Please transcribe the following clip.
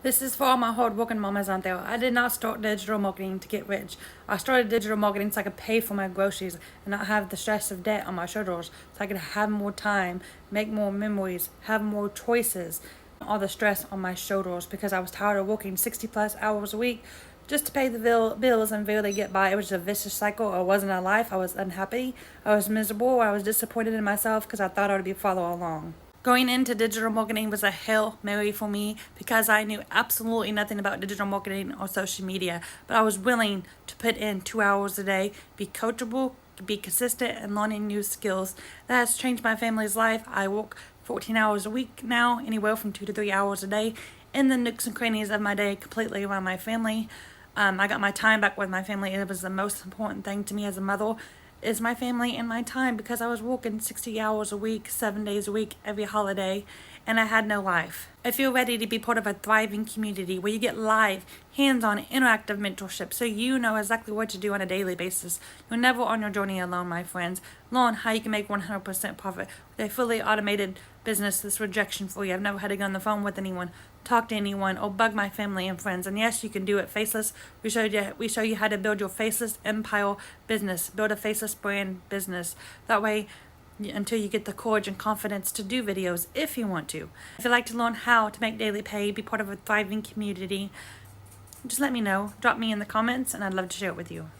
This is for all my hardworking mamas out there. I did not start digital marketing to get rich. I started digital marketing so I could pay for my groceries and not have the stress of debt on my shoulders, so I could have more time, make more memories, have more choices, all the stress on my shoulders because I was tired of working 60 plus hours a week just to pay the bills and barely get by. It was a vicious cycle. It wasn't a life. I was unhappy. I was miserable. I was disappointed in myself because I thought I would be follow along. Going into digital marketing was a Hail Mary for me because I knew absolutely nothing about digital marketing or social media, but I was willing to put in 2 hours a day, be coachable, be consistent, and learning new skills. That has changed my family's life. I work 14 hours a week now, anywhere from 2 to 3 hours a day, in the nooks and crannies of my day, completely around my family. I got my time back with my family. It was the most important thing to me as a mother is my family and my time because I was working 60 hours a week, 7 days a week, every holiday, and I had no life. If you're ready to be part of a thriving community where you get live, hands-on, interactive mentorship so you know exactly what to do on a daily basis, you're never on your journey alone, my friends. Learn how you can make 100% profit with a fully automated business that's rejection-free. I've never had to go on the phone with anyone, talk to anyone, or bug my family and friends. And yes, you can do it faceless. We show you how to build your faceless empire business, build a faceless brand business. That way, until you get the courage and confidence to do videos if you want to. If you'd like to learn how to make daily pay, be part of a thriving community, just let me know. Drop me in the comments and I'd love to share it with you.